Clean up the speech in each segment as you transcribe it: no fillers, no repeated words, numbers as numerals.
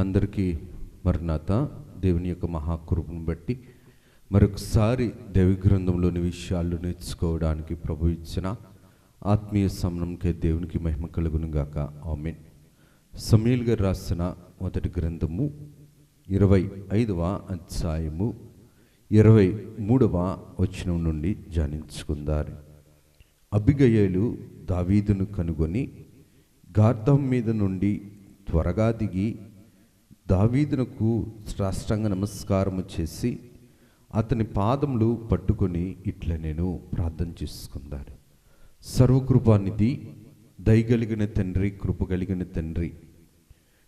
అందరికీ మరణాత దేవుని యొక్క మహాకృపను బట్టి మరొకసారి దైవ గ్రంథంలోని విషయాలు నేర్చుకోవడానికి ప్రభు ఇచ్చిన ఆత్మీయ సమయంకే దేవునికి మహిమ కలుగును గాక. ఆమేన్. సమూయేలు గారు రాసిన మొదటి గ్రంథము 25వ అధ్యాయము 23వ వచనం నుండి ధ్యానించుకుందారు. అబిగయీలు దావీదును కనుగొని గార్ధం మీద నుండి త్వరగా దిగి దావీదునకు సాష్టాంగ నమస్కారము చేసి అతని పాదములు పట్టుకొని ఇట్లా నేను ప్రార్థన చేసుకుందారు. సర్వకృపానిధి, దయగలిగిన తండ్రి, కృపగలిగిన తండ్రి,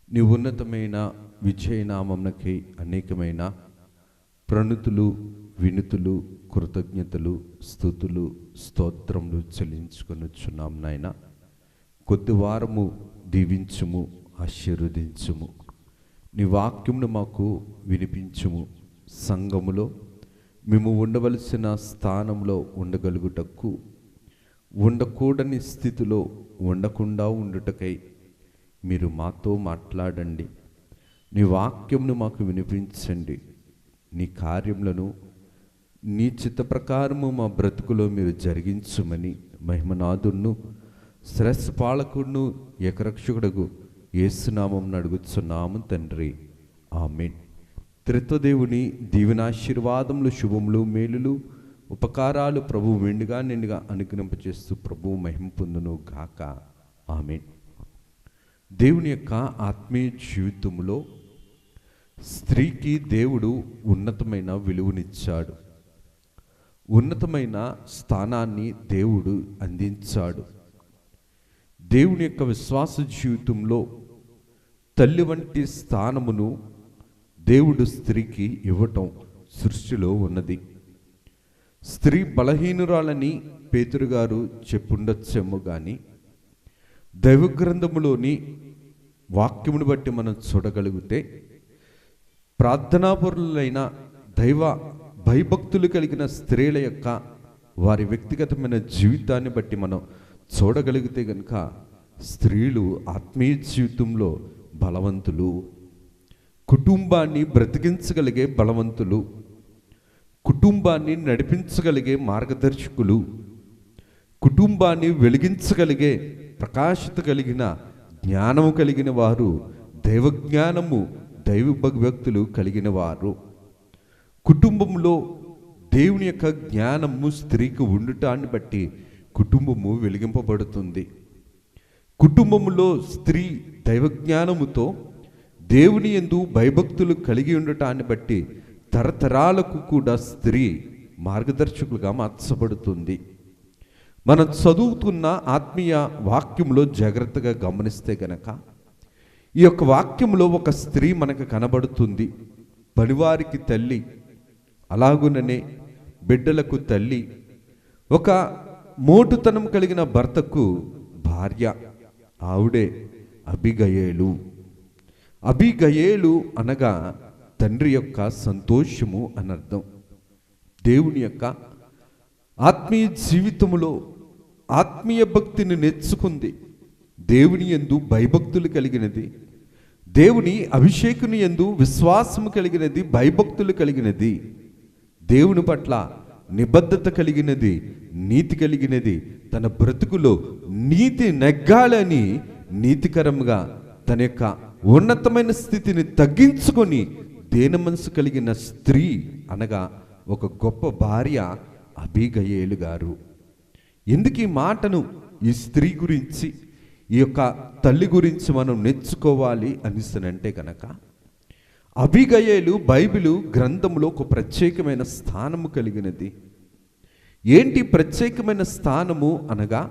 నీ ఉన్నతమైన విజయనామమునకై అనేకమైన ప్రణుతులు, వినుతులు, కృతజ్ఞతలు, స్తుతులు, స్తోత్రములు చెల్లించుకొనుచున్నాం నాయన. కొద్ది వారము దీవించుము, ఆశీర్వదించుము. నీ వాక్యమును మాకు వినిపించుము. సంఘములో మేము ఉండవలసిన స్థానంలో ఉండగలుగుటకు, ఉండకూడని స్థితిలో ఉండకుండా ఉండుటకై మీరు మాతో మాట్లాడండి. నీ వాక్యమును మాకు వినిపించండి. నీ కార్యములను నీ చిత్త ప్రకారము మా బ్రతుకులో మీరు జరిగించుమని మహిమనాథుడును శ్రేష్ఠపాలకుడును ఏకరక్షకుడగు యేసునామమున అడుగుచున్నాము తండ్రి. ఆమేన్. త్రిత్వదేవుని దీవెనాశీర్వాదములు, శుభములు, మేలులు, ఉపకారాలు ప్రభు మెండుగా నిండుగా అనుగ్రహింపచేస్తూ ప్రభు మహిమ పొందును గాక. ఆమేన్. దేవుని యొక్క ఆత్మీయ జీవితంలో స్త్రీకి దేవుడు ఉన్నతమైన విలువనిచ్చాడు. ఉన్నతమైన స్థానాన్ని దేవుడు అందించాడు. దేవుని యొక్క విశ్వాస జీవితంలో తల్లి వంటి స్థానమును దేవుడు స్త్రీకి ఇవ్వటం సృష్టిలో ఉన్నది. స్త్రీ బలహీనురాలని పేతురు గారు చెప్పుండొచ్చేమో కానీ దైవ గ్రంథములోని వాక్యమును బట్టి మనం చూడగలిగితే ప్రార్థనాపరులైన దైవ భయభక్తులు కలిగిన స్త్రీల యొక్క వారి వ్యక్తిగతమైన జీవితాన్ని బట్టి మనం చూడగలిగితే కనుక స్త్రీలు ఆత్మీయ జీవితంలో బలవంతులు, కుటుంబాన్ని బ్రతికించగలిగే బలవంతులు, కుటుంబాన్ని నడిపించగలిగే మార్గదర్శకులు, కుటుంబాన్ని వెలిగించగలిగే ప్రకాశత కలిగిన జ్ఞానము కలిగిన వారు, దైవజ్ఞానము, దైవ భక్తులు కలిగిన వారు. కుటుంబంలో దేవుని యొక్క జ్ఞానము స్త్రీకి ఉండటాన్ని బట్టి కుటుంబము వెలిగింపబడుతుంది. కుటుంబములో స్త్రీ దైవజ్ఞానముతో దేవుని యందు భయభక్తులు కలిగి ఉండటాన్ని బట్టి తరతరాలకు కూడా స్త్రీ మార్గదర్శకులుగా మార్చబడుతుంది. మనం చదువుతున్న ఆత్మీయ వాక్యంలో జాగ్రత్తగా గమనిస్తే గనక ఈ యొక్క వాక్యంలో ఒక స్త్రీ మనకు కనబడుతుంది. పనివారికి తల్లి, అలాగుననే బిడ్డలకు తల్లి, ఒక మోటుతనం కలిగిన భర్తకు భార్య. ఆవిడే అబిగయీలు. అబిగయీలు అనగా తండ్రి యొక్క సంతోషము అనర్థం. దేవుని యొక్క ఆత్మీయ జీవితములో ఆత్మీయ భక్తిని నేర్చుకుంది. దేవుని యందు భయభక్తులు కలిగినది, దేవుని అభిషేకుని యందు విశ్వాసము కలిగినది, భయభక్తులు కలిగినది, దేవుని పట్ల నిబద్ధత కలిగినది, నీతి కలిగినది. తన బ్రతుకులో నీతి నెగ్గాలని నీతికరంగా తన యొక్క ఉన్నతమైన స్థితిని తగ్గించుకొని దేన మనసు కలిగిన స్త్రీ అనగా ఒక గొప్ప భార్య అబిగయీలు గారు. ఎందుకు ఈ మాటను, ఈ స్త్రీ గురించి, ఈ యొక్క తల్లి గురించి మనం నేర్చుకోవాలి అనిస్తనంటే కనుక అబిగయీలు బైబిలు గ్రంథంలో ఒక ప్రత్యేకమైన స్థానము కలిగినది. ఏంటి ప్రత్యేకమైన స్థానము అనగా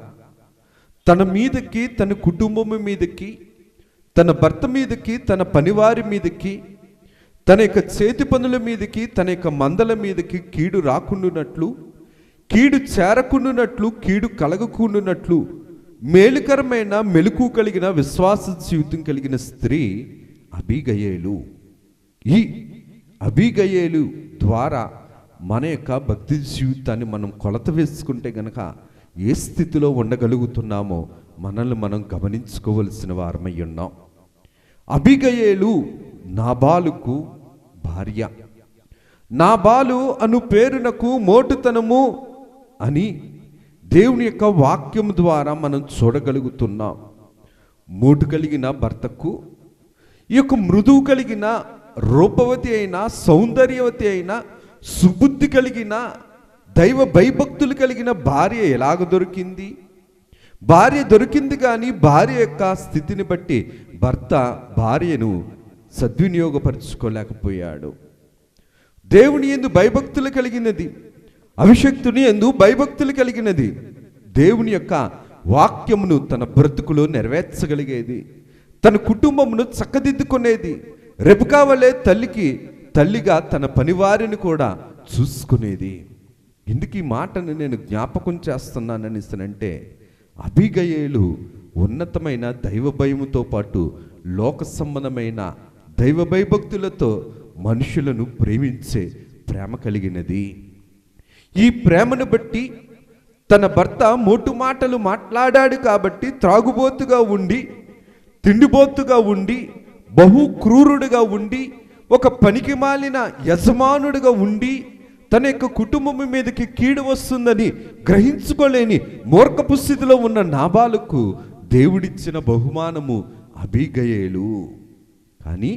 తన మీదకి, తన కుటుంబం మీదకి, తన భర్త మీదకి, తన పనివారి మీదకి, తన యొక్క చేతి పనుల మీదకి, తన యొక్క మందల మీదకి కీడు రాకుండానట్లు, కీడు చేరకుండానట్లు, కీడు కలగకుండానట్లు మేలుకరమైన మెలకు కలిగిన విశ్వాస జీవితం కలిగిన స్త్రీ అబిగయీలు. ఈ అబిగయీలు ద్వారా మన యొక్క భక్తి జీవితాన్ని మనం కొలత వేసుకుంటే గనక ఏ స్థితిలో ఉండగలుగుతున్నామో మనల్ని మనం గమనించుకోవలసిన వారమై ఉన్నాం. అబిగయేలు నాబాలుకు భార్య. నాబాలు అను పేరునకు మోటుతనము అని దేవుని యొక్క వాక్యం ద్వారా మనం చూడగలుగుతున్నాం. మోటు కలిగిన భర్తకు ఈ యొక్క మృదువు కలిగిన రూపవతి అయిన, సౌందర్యవతి అయిన, సుబుద్ధి కలిగిన, దైవ భయభక్తులు కలిగిన భార్య ఎలాగ దొరికింది? భార్య దొరికింది కానీ భార్య యొక్క స్థితిని బట్టి భర్త భార్యను సద్వినియోగపరచుకోలేకపోయాడు. దేవుని యందు భయభక్తులు కలిగినది, అభిషక్తుని యందు భయభక్తులు కలిగినది, దేవుని యొక్క వాక్యమును తన బ్రతుకులో నెరవేర్చగలిగేది, తన కుటుంబమును చక్కదిద్దుకునేది, రెబెకా వలె తల్లిగా తన పనివారిని కూడా చూసుకునేది. ఎందుకు ఈ మాటను నేను జ్ఞాపకం చేస్తున్నానంటే, అబిగయేలు ఉన్నతమైన దైవ భయముతో పాటు లోక సంబంధమైన దైవ భయభక్తులతో మనుషులను ప్రేమించే ప్రేమ కలిగినది. ఈ ప్రేమను బట్టి తన భర్త మోటు మాటలు మాట్లాడాడు కాబట్టి త్రాగుబోతుగా ఉండి, తిండిబోతుగా ఉండి, బహు క్రూరుడుగా ఉండి, ఒక పనికిమాలిన యజమానుడిగా ఉండి, తన యొక్క కుటుంబం మీదకి కీడు వస్తుందని గ్రహించుకోలేని మూర్ఖపు స్థితిలో ఉన్న నాబాలుకు దేవుడిచ్చిన బహుమానము అబిగయేలు. కానీ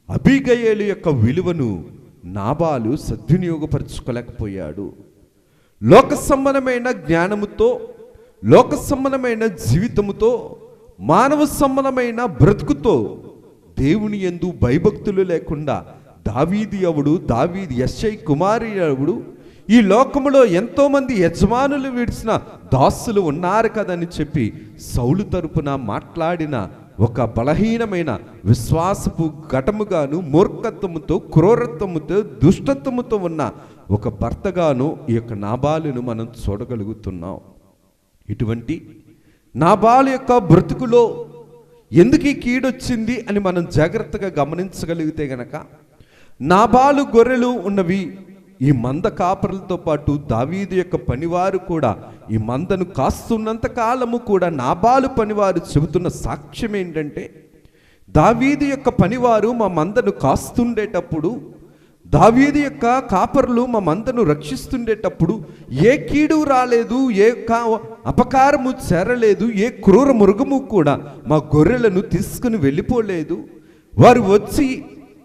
అబిగయేలు యొక్క విలువను నాబాలు సద్వినియోగపరచుకోలేకపోయాడు. లోక సంబంధమైన జ్ఞానముతో, లోక సంబంధమైన జీవితముతో, మానవ సంబంధమైన బ్రతుకుతో దేవుని యందు భయభక్తులు లేకుండా దావీదు ఎవడు, దావీదు యెష్షై కుమారి ఎవడు, ఈ లోకములో ఎంతోమంది యజమానులు విడిచిన దాసులు ఉన్నారు కదని చెప్పి సౌలు తరపున మాట్లాడిన ఒక బలహీనమైన విశ్వాసపు ఘటముగాను, మూర్ఖత్వముతో, క్రూరత్వముతో, దుష్టత్వముతో ఉన్న ఒక భర్తగాను ఈ యొక్క నాబాలును మనం చూడగలుగుతున్నాం. ఇటువంటి నాబాలు యొక్క బ్రతుకులో ఎందుకు ఈ కీడొచ్చింది అని మనం జాగ్రత్తగా గమనించగలిగితే గనక, నాబాలు గొర్రెలు ఉన్నవి ఈ మంద కాపరులతో పాటు దావీదు యొక్క పనివారు కూడా ఈ మందను కాస్తున్నంత కాలము కూడా నాబాలు పనివారు చెబుతున్న సాక్ష్యం ఏంటంటే, దావీదు యొక్క పనివారు మా మందను కాస్తుండేటప్పుడు, దావీదు యొక్క కాపరులు మా మందను రక్షిస్తుండేటప్పుడు ఏ కీడు రాలేదు, ఏ అపకారము చేరలేదు, ఏ క్రూర మృగము కూడా మా గొర్రెలను తీసుకుని వెళ్ళిపోలేదు. వారు వచ్చి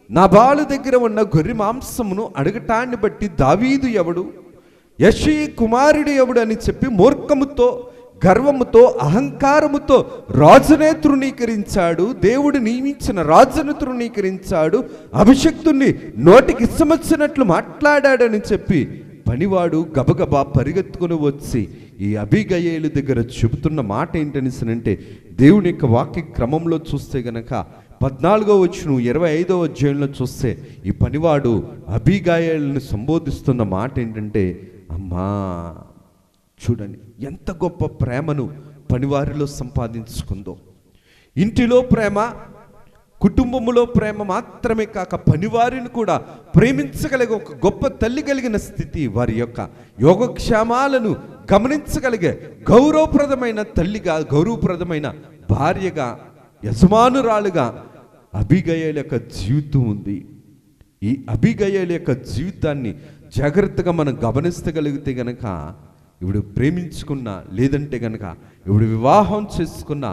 నాబాలు దగ్గర ఉన్న గొర్రె మాంసమును అడగటాన్ని బట్టి దావీదు ఎవడు, యెష్షై కుమారుడు ఎవడు అని చెప్పి మూర్ఖముతో, గర్వముతో, అహంకారముతో రాజునే తృణీకరించాడు. దేవుడు నియమించిన రాజును తృణీకరించాడు. అభిషక్తుణ్ణి నోటికి ఇష్టమొచ్చినట్లు మాట్లాడాడని చెప్పి పనివాడు గబగబా పరిగెత్తుకుని వచ్చి ఈ అబిగయేలు దగ్గర చెబుతున్న మాట ఏంటనిసనంటే, దేవుని యొక్క వాక్య క్రమంలో చూస్తే గనక 14వ వచనం 25వ అధ్యాయంలో చూస్తే ఈ పనివాడు అబిగయేలుని సంబోధిస్తున్న మాట ఏంటంటే, అమ్మా చూడండి ఎంత గొప్ప ప్రేమను పనివారిలో సంపాదించుకుందో. ఇంటిలో ప్రేమ, కుటుంబములో ప్రేమ మాత్రమే కాక పనివారిని కూడా ప్రేమించగలిగే ఒక గొప్ప తల్లి కలిగిన స్థితి, వారి యొక్క యోగక్షేమాలను గమనించగలిగే గౌరవప్రదమైన తల్లిగా, గౌరవప్రదమైన భార్యగా, యజమానురాలుగా అబిగయేలు యొక్క జీవితం ఉంది. ఈ అబిగయేలు యొక్క జీవితాన్ని జాగ్రత్తగా మనం గమనించగలిగితే గనక, ఇవిడు ప్రేమించుకున్న, లేదంటే గనక ఇవిడు వివాహం చేసుకున్న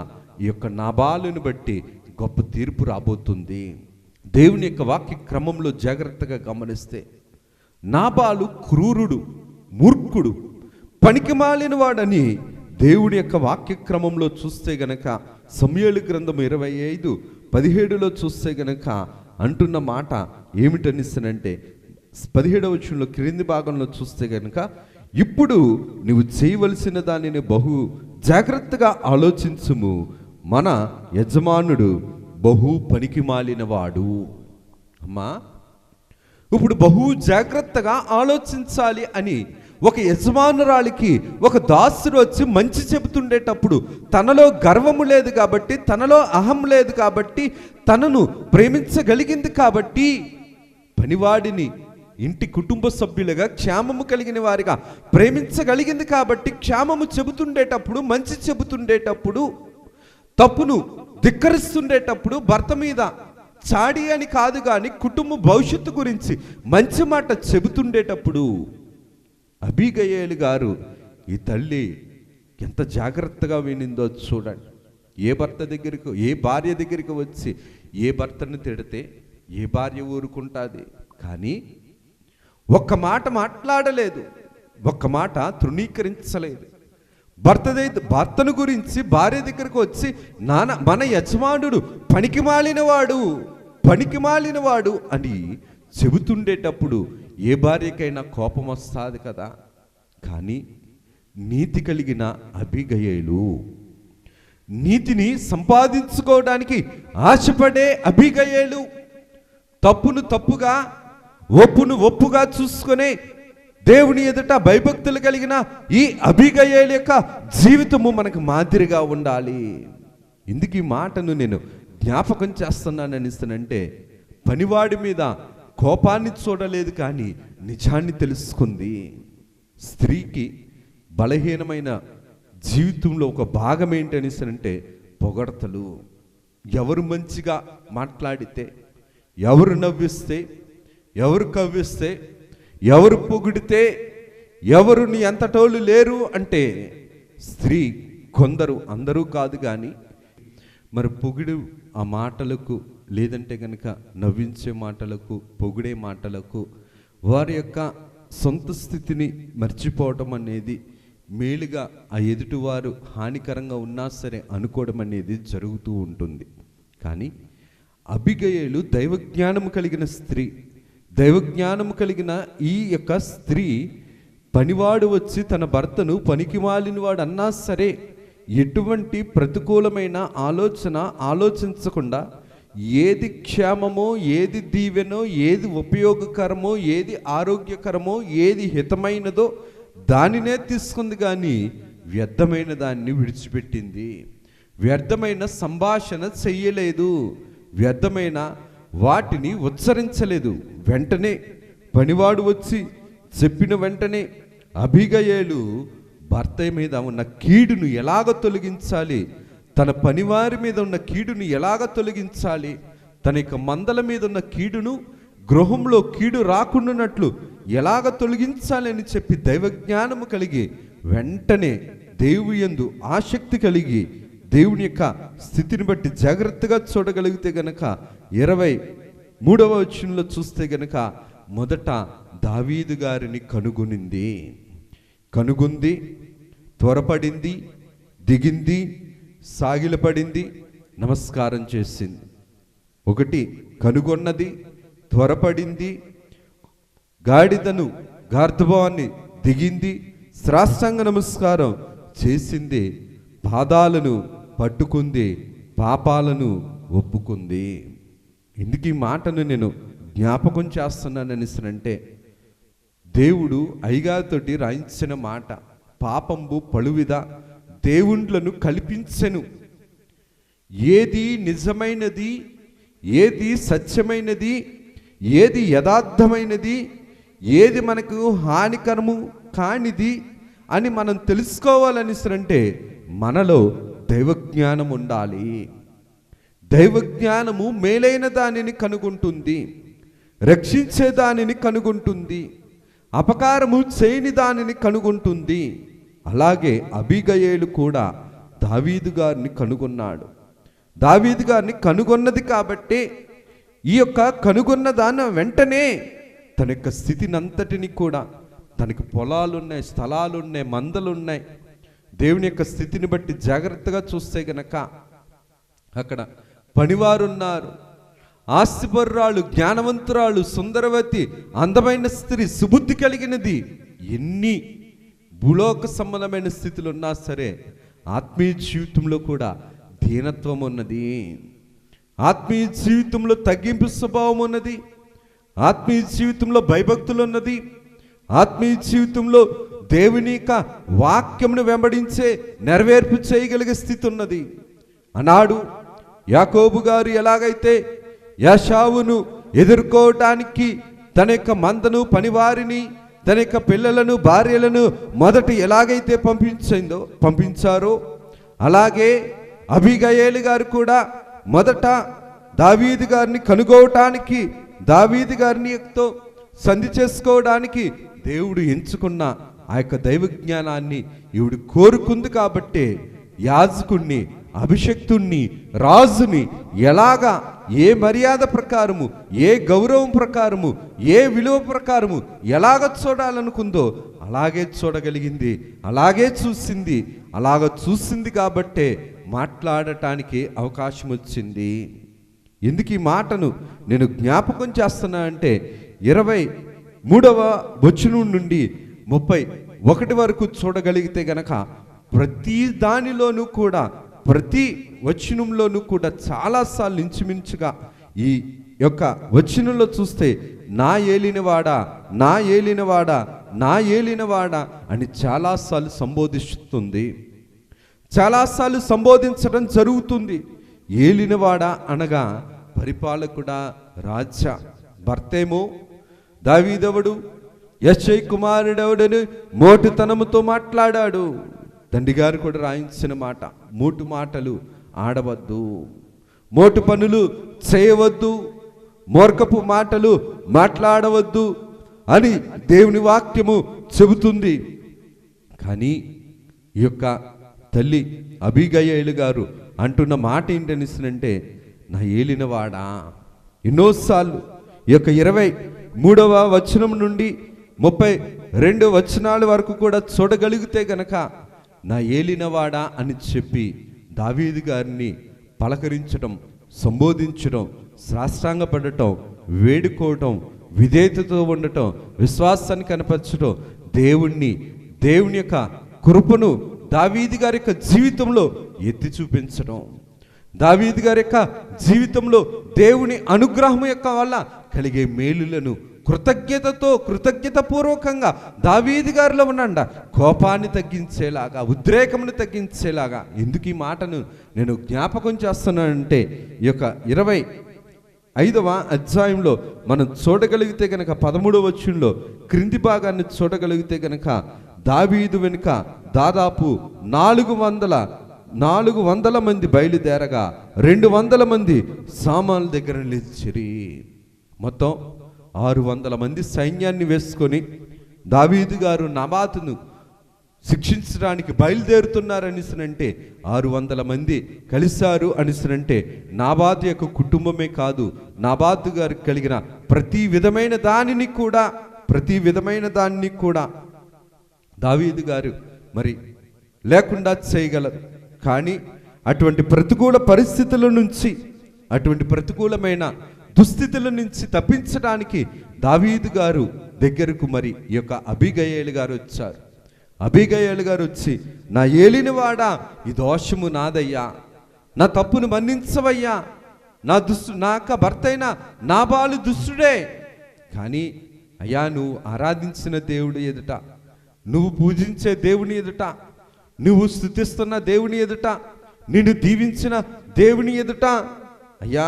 ఈ యొక్క నాబాలుని బట్టి గొప్ప తీర్పు రాబోతుంది. దేవుని యొక్క వాక్య క్రమంలో జాగ్రత్తగా గమనిస్తే నాబాలు క్రూరుడు, మూర్ఖుడు, పనికిమాలిన వాడని దేవుని యొక్క వాక్య క్రమంలో చూస్తే గనక సమూయేలు గ్రంథం 25:17 చూస్తే గనక అంటున్న మాట ఏమిటనిస్తనంటే, 17వ వచనంలో క్రింది భాగంలో చూస్తే గనక, ఇప్పుడు నువ్వు చేయవలసిన దానిని బహు జాగ్రత్తగా ఆలోచించుము, మన యజమానుడు బహు పనికి మాలినవాడు. అమ్మా, ఇప్పుడు బహు జాగ్రత్తగా ఆలోచించాలి అని ఒక యజమానురాలికి ఒక దాసుడు వచ్చి మంచి చెబుతుండేటప్పుడు తనలో గర్వము లేదు కాబట్టి, తనలో అహం లేదు కాబట్టి, తనను ప్రేమించగలిగింది కాబట్టి, పనివాడిని ఇంటి కుటుంబ సభ్యులుగా క్షేమము కలిగిన వారిగా ప్రేమించగలిగింది కాబట్టి క్షేమము చెబుతుండేటప్పుడు, మంచి చెబుతుండేటప్పుడు తప్పును ధిక్కరిస్తుండేటప్పుడు భర్త మీద చాడి అని కాదు కానీ కుటుంబ భవిష్యత్తు గురించి మంచి మాట చెబుతుండేటప్పుడు అబీగయేలు గారు ఈ తల్లి ఎంత జాగ్రత్తగా వినిందో చూడండి. ఏ భర్త దగ్గరికి, ఏ భార్య దగ్గరికి వచ్చి ఏ భర్తను తిడితే ఏ భార్య ఊరుకుంటుంది? కానీ ఒక్క మాట మాట్లాడలేదు, ఒక్క మాట తృణీకరించలేదు. భర్తను గురించి భార్య దగ్గరకు వచ్చి మన యజమానుడు పనికి మాలినవాడు అని చెబుతుండేటప్పుడు ఏ భార్యకైనా కోపం వస్తుంది కదా. కానీ నీతి కలిగిన అబీగయేలు, నీతిని సంపాదించుకోవడానికి ఆశపడే అబీగయేలు, తప్పును తప్పుగా ఒప్పును ఒప్పుగా చూసుకునే దేవుని ఎదుట భయభక్తులు కలిగిన ఈ అబీగయేలు యొక్క జీవితము మనకు మాదిరిగా ఉండాలి. ఎందుకు ఈ మాటను నేను జ్ఞాపకం చేస్తున్నానంటే, పనివాడి మీద కోపాన్ని చూడలేదు కానీ నిజాన్ని తెలుసుకుంది. స్త్రీకి బలహీనమైన జీవితంలో ఒక భాగం ఏంటనిస్తానంటే పొగడతలు. ఎవరు మంచిగా మాట్లాడితే, ఎవరు నవ్విస్తే, ఎవరు కవ్విస్తే, ఎవరు పొగిడితే, ఎవరు నీ అంతటోళ్ళు లేరు అంటే స్త్రీ కొందరు, అందరూ కాదు కానీ మరి పొగిడు ఆ మాటలకు, లేదంటే కనుక నవ్వించే మాటలకు, పొగిడే మాటలకు వారి యొక్క సొంత స్థితిని మర్చిపోవడం అనేది, మేలుగా ఆ ఎదుటివారు హానికరంగా ఉన్నా సరే అనుకోవడం అనేది జరుగుతూ ఉంటుంది. కానీ అబీగయేలు దైవజ్ఞానము కలిగిన స్త్రీ, దైవజ్ఞానము కలిగిన ఈ యొక్క స్త్రీ పనివాడు వచ్చి తన భర్తను పనికి మాలినవాడు అన్నా సరే ఎటువంటి ప్రతికూలమైన ఆలోచించకుండా ఏది క్షేమమో, ఏది దీవెనో, ఏది ఉపయోగకరమో, ఏది ఆరోగ్యకరమో, ఏది హితమైనదో దానినే తీసుకుంది. కానీ వ్యర్థమైన దాన్ని విడిచిపెట్టింది. వ్యర్థమైన సంభాషణ చెయ్యలేదు, వ్యర్థమైన వాటిని ఉచ్చరించలేదు. వెంటనే పనివాడు వచ్చి చెప్పిన వెంటనే అబీగయేలు భర్త మీద ఉన్న కీడును ఎలాగ తొలగించాలి, తన పనివారి మీద ఉన్న కీడును ఎలాగ తొలగించాలి, తన యొక్క మందల మీద ఉన్న కీడును, గృహంలో కీడు రాకుండానట్లు ఎలాగ తొలగించాలి అని చెప్పి దైవజ్ఞానము కలిగి వెంటనే దేవుని యందు ఆసక్తి కలిగి దేవుని యొక్క స్థితిని బట్టి జాగ్రత్తగా చూడగలిగితే గనక 23వ వచనంలో చూస్తే గనక మొదట దావీదు గారిని కనుగొంది, త్వరపడింది, దిగింది, సాగిలపడింది, నమస్కారం చేసింది. ఒకటి కనుగొన్నది, త్వరపడింది, గార్ధభావాన్ని దిగింది, సాష్టాంగ నమస్కారం చేసింది, పాదాలను పట్టుకుంది, పాపాలను ఒప్పుకుంది. ఎందుకు ఈ మాటను నేను జ్ఞాపకం చేస్తున్నానంటే, దేవుడు అయ్యగారితోటి రాయించిన మాట, పాపంబు పలువిధ దేవుండ్లను కల్పించెను. ఏది నిజమైనది, ఏది సత్యమైనది, ఏది యథార్థమైనది, ఏది మనకు హానికరము కానిది అని మనం తెలుసుకోవాలనిసరంటే మనలో దైవజ్ఞానం ఉండాలి. దైవజ్ఞానము మేలైన దానిని కనుగొంటుంది, రక్షించే దానిని కనుగొంటుంది, అపకారము చేయని దానిని కనుగొంటుంది. అలాగే అబీగయేలు కూడా దావీదు గారిని కనుగొన్నాడు. దావీదు గారిని కనుగొన్నది కాబట్టి ఈ యొక్క కనుగొన్న దాన్ని వెంటనే తన యొక్క స్థితిని అంతటిని కూడా, తనకి పొలాలున్నాయి, స్థలాలున్నాయి, మందలున్నాయి, దేవుని యొక్క స్థితిని బట్టి జాగ్రత్తగా చూస్తే గనక అక్కడ పనివారున్నారు, ఆస్తిపరురాలు, జ్ఞానవంతురాలు, సుందరవతి, అందమైన స్త్రీ, సుబుద్ధి కలిగినది. ఎన్ని భూలోక సంబంధమైన స్థితులు ఉన్నా సరే ఆత్మీయ జీవితంలో కూడా దీనత్వం ఉన్నది, ఆత్మీయ జీవితంలో తగ్గింపు స్వభావం ఉన్నది, ఆత్మీయ జీవితంలో భయభక్తులు ఉన్నది, ఆత్మీయ జీవితంలో దేవుని యొక్క వాక్యమును వెంబడించే నెరవేర్పు చేయగలిగే స్థితి ఉన్నది. అన్నాడు యాకోబు గారు ఎలాగైతే యాషావును ఎదుర్కోవటానికి తన యొక్క మందను, పనివారిని, తన యొక్క పిల్లలను, భార్యలను మొదట ఎలాగైతే పంపించారో అలాగే అబీగయేలు గారు కూడా మొదట దావీదు గారిని కనుగోవటానికి, దావీదు గారినితో సంధి చేసుకోవడానికి దేవుడు ఎంచుకున్న ఆ యొక్క దైవ జ్ఞానాన్ని ఈవిడ కోరుకుంది కాబట్టే యాజకుణ్ణి, అభిషక్తుణ్ణి, రాజుని ఎలాగా, ఏ మర్యాద ప్రకారము, ఏ గౌరవం ప్రకారము, ఏ విలువ ప్రకారము ఎలాగ చూడాలనుకుందో అలాగే చూడగలిగింది, అలాగే చూసింది. అలాగ చూసింది కాబట్టే మాట్లాడటానికి అవకాశం వచ్చింది. ఎందుకు ఈ మాటను నేను జ్ఞాపకం చేస్తున్నా అంటే 23వ వచనం నుండి 31 వరకు చూడగలిగితే గనక ప్రతి దానిలోనూ కూడా, ప్రతి వచనంలోనూ కూడా చాలాసార్లు ఇంచుమించుగా ఈ యొక్క వచనంలో చూస్తే నా ఏలినవాడా, నా ఏలినవాడా, నా ఏలినవాడా అని చాలాసార్లు సంబోధిస్తుంది, చాలాసార్లు సంబోధించడం జరుగుతుంది. ఏలినవాడా అనగా పరిపాలకుడా, రాజా. భర్తేమో దావీదెవడు, యెషై కుమారుడెవడని మోటుతనముతో మాట్లాడాడు. తండ్రి గారు కూడా రాయించిన మాట, మోటు మాటలు ఆడవద్దు, మోటు పనులు చేయవద్దు, మూర్ఖపు మాటలు మాట్లాడవద్దు అని దేవుని వాక్యము చెబుతుంది. కానీ ఈ యొక్క తల్లి అబీగయేలు గారు అంటున్న మాట ఏంటనిసినంటే, నా ఏలినవాడా. ఎన్నోసార్లు ఈ యొక్క 23వ వచనం నుండి 32 వచనాల వరకు కూడా చూడగలిగితే గనక నా ఏలినవాడా అని చెప్పి దావీదు గారిని పలకరించడం, సంబోధించడం, సాష్టాంగపడటం, వేడుకోవటం, విధేయతతో ఉండటం, విశ్వాసాన్ని కనపరచడం, దేవుని యొక్క కృపను దావీదు గారి యొక్క జీవితంలో ఎత్తి చూపించడం, దావీదు గారి యొక్క జీవితంలో దేవుని అనుగ్రహం యొక్క వల్ల కలిగే మేలులను కృతజ్ఞతాపూర్వకంగా దావీదు గారిలో ఉన్న కోపాన్ని తగ్గించేలాగా, ఉద్రేకమును తగ్గించేలాగా. ఎందుకు ఈ మాటను నేను జ్ఞాపకం చేస్తున్నానంటే, ఈ యొక్క 25వ అధ్యాయంలో మనం చూడగలిగితే కనుక 13వ వచనంలో క్రింది భాగాన్ని చూడగలిగితే కనుక దావీదు వెనుక దాదాపు 400 మంది బయలుదేరగా 200 మంది సామాన్ల దగ్గర నిలిచిరి. మొత్తం 600 మంది సైన్యాన్ని వేసుకొని దావీదు గారు నాబాతును శిక్షించడానికి బయలుదేరుతున్నారనిసనంటే 600 మంది కలిశారు అనిసనంటే నాబాతు యొక్క కుటుంబమే కాదు, నాబాతు గారికి కలిగిన ప్రతి విధమైన దానిని కూడా దావీదు గారు మరి లేకుండా చేయగలరు. కానీ అటువంటి ప్రతికూల పరిస్థితుల నుంచి, అటువంటి ప్రతికూలమైన దుస్థితుల నుంచి తప్పించడానికి దావీదు గారు దగ్గరకు మరి ఈ యొక్క అబీగయేలు గారు వచ్చారు. అబీగయేలు గారు వచ్చి, నా ఏలినవాడా, ఈ దోషము నాదయ్యా, నా తప్పును మన్నించవయ్యా, నా యొక్క భర్త అయిన నాబాలు దుష్టుడే. కానీ అయ్యా, నువ్వు ఆరాధించిన దేవుడు ఎదుట, నువ్వు పూజించే దేవుని ఎదుట, నువ్వు స్తుతిస్తున్న దేవుని ఎదుట, నిన్ను దీవించిన దేవుని ఎదుట, అయ్యా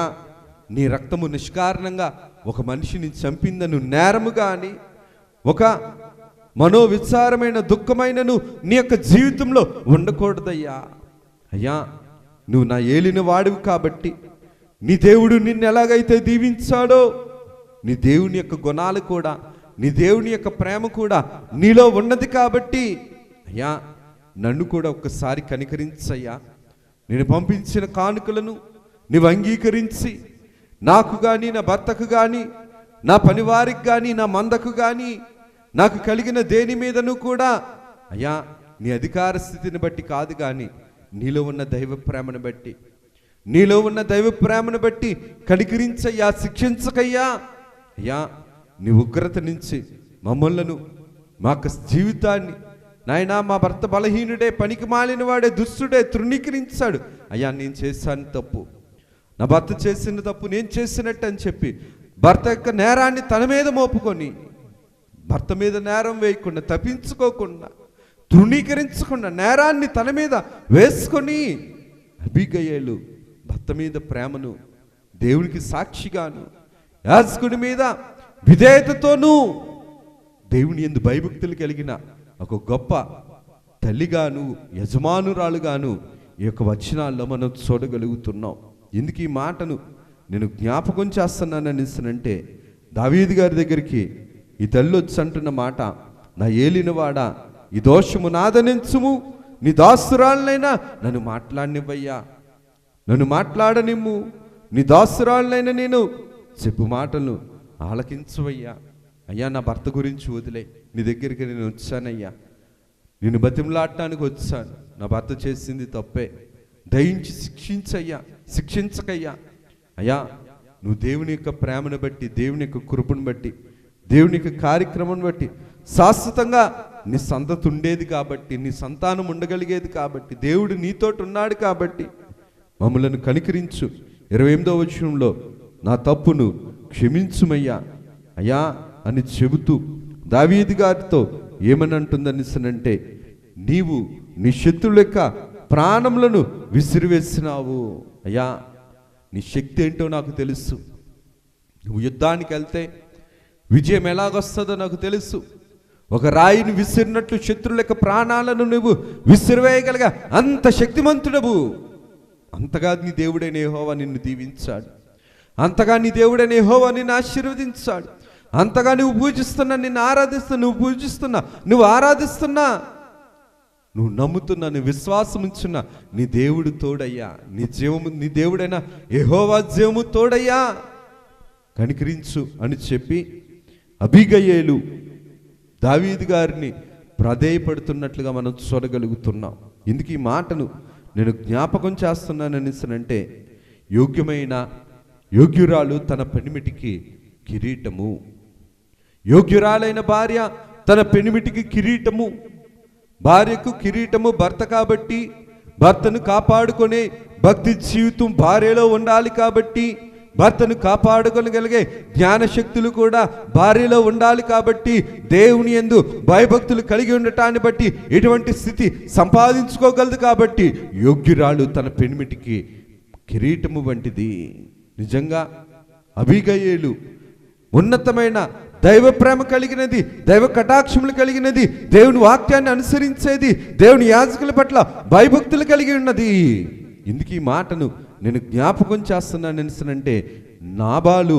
నీ రక్తము నిష్కారణంగా ఒక మనిషిని చంపిందను నేరము కానీ, ఒక మనోవిచారమైన దుఃఖమైనను నీ యొక్క జీవితంలో ఉండకూడదయ్యా. అయ్యా, నువ్వు నా ఏలిన వాడివి కాబట్టి, నీ దేవుడు నిన్ను ఎలాగైతే దీవించాడో, నీ దేవుని యొక్క గుణాలు కూడా, నీ దేవుని యొక్క ప్రేమ కూడా నీలో ఉన్నది కాబట్టి, అయ్యా నన్ను కూడా ఒక్కసారి కనికరించయ్యా. నేను పంపించిన కానుకలను నీవు అంగీకరించి నాకు కానీ, నా భర్తకు కానీ, నా పనివారికి కానీ, నా మందకు కానీ, నాకు కలిగిన దేని మీదను కూడా అయ్యా నీ అధికార స్థితిని బట్టి కాదు కానీ నీలో ఉన్న దైవ ప్రేమను బట్టి, నీలో ఉన్న దైవ ప్రేమను బట్టి కనికరించయ్యా, శిక్షించకయ్యా. అయ్యా నీ ఉగ్రత నుంచి మమ్మల్ని, మా యొక్క జీవితాన్ని, నాయనా మా భర్త బలహీనుడే, పనికి మాలిన వాడే, దుష్టుడే, తృణీకరించాడు. అయ్యా నేను చేశాను తప్పు, నా భర్త చేసిన తప్పు నేను చేసినట్టు అని చెప్పి భర్త యొక్క నేరాన్ని తన మీద మోపుకొని, భర్త మీద నేరం వేయకుండా, తప్పించుకోకుండా, తృణీకరించకుండా నేరాన్ని తన మీద వేసుకొని అబీగయేలు భర్త మీద ప్రేమను దేవునికి సాక్షిగాను, యాజకుడి మీద విధేయతతోనూ, దేవుని యందు భయభక్తులు కలిగిన ఒక గొప్ప తల్లిగాను, యజమానురాలుగాను ఈ యొక్క వచనాల్లో మనం చూడగలుగుతున్నాం. ఎందుకు ఈ మాటను నేను జ్ఞాపకం చేస్తున్నానంటే, దావీదు గారి దగ్గరికి ఈ తల్లి వచ్చి అంటున్న మాట, నా ఏలినవాడా ఈ దోషము నాదనించుము, నీ దాసురాలనైనా నన్ను మాట్లాడనివ్వయ్యా, నన్ను మాట్లాడనిమ్ము, నీ దాసురాలనైనా నేను చెప్పు మాటలను ఆలకించవయ్యా. అయ్యా, నా భర్త గురించి వదిలే, నీ దగ్గరికి నేను వచ్చానయ్యా, నిన్ను బతిమలాడటానికి వచ్చాను, నా భర్త చేసింది తప్పే, దయించి శిక్షించకయ్యా. అయ్యా, నువ్వు దేవుని యొక్క ప్రేమను బట్టి, దేవుని యొక్క కృపను బట్టి, దేవుని యొక్క కార్యక్రమం బట్టి శాశ్వతంగా నీ సంతతి ఉండేది కాబట్టి, నీ సంతానం ఉండగలిగేది కాబట్టి, దేవుడు నీతోటి ఉన్నాడు కాబట్టి మమ్మలను కనికరించు. 28వ వచనంలో నా తప్పును క్షమించుమయ్యా అయ్యా అని చెబుతూ దావీదు గారితో ఏమని అంటుందనిసనంటే, నీవు నీ శత్రువుల యొక్క ప్రాణములను విసిరివేసినావు. అయ్యా, నీ శక్తి ఏంటో నాకు తెలుసు. నువ్వు యుద్ధానికి వెళ్తే విజయం ఎలాగొస్తుందో నాకు తెలుసు. ఒక రాయిని విసిరినట్లు శత్రువుల యొక్క ప్రాణాలను నువ్వు విసిరివేయగలిగా అంత శక్తిమంతుడవు. అంతగా నీ దేవుడైన యెహోవా నిన్ను దీవించాడు, అంతగా నీ దేవుడైన యెహోవా నిన్ను ఆశీర్వదించాడు, అంతగా నువ్వు పూజిస్తున్నా, నిన్ను ఆరాధిస్తున్నా, నువ్వు ఆరాధిస్తున్నా, నువ్వు నమ్ముతున్నా, నీ విశ్వాసం ఉంచున్నా, నీ దేవుడు తోడయ్యా, నీ దేవుడైన యెహోవా జీవము తోడయ్యా, కనికరించు అని చెప్పి అబీగయేలు దావీదు గారిని ప్రాధేయపడుతున్నట్లుగా మనం చూడగలుగుతున్నాం. ఎందుకు ఈ మాటను నేను జ్ఞాపకం చేస్తున్నాననిసనంటే, యోగ్యురాలు తన పెనిమిటికి కిరీటము, యోగ్యురాలైన భార్య తన పెనిమిటికి కిరీటము. భార్యకు కిరీటము భర్త కాబట్టి, భర్తను కాపాడుకునే భక్తి జీవితం భార్యలో ఉండాలి కాబట్టి, భర్తను కాపాడుకోగలిగే జ్ఞానశక్తులు కూడా భార్యలో ఉండాలి కాబట్టి, దేవుని యందు భయభక్తులు కలిగి ఉండటాన్ని బట్టి ఎటువంటి స్థితి సంపాదించుకోగలదు కాబట్టి, యోగ్యురాలు తన పెనిమిటికి కిరీటము వంటిది. నిజంగా అబీగయేలు ఉన్నతమైన దైవ ప్రేమ కలిగినది, దైవ కటాక్షములు కలిగినది, దేవుని వాక్యాన్ని అనుసరించేది, దేవుని యాజకుల పట్ల భయభక్తులు కలిగి ఉన్నది. ఎందుకు ఈ మాటను నేను జ్ఞాపకం చేస్తున్నానంటే, నాబాలు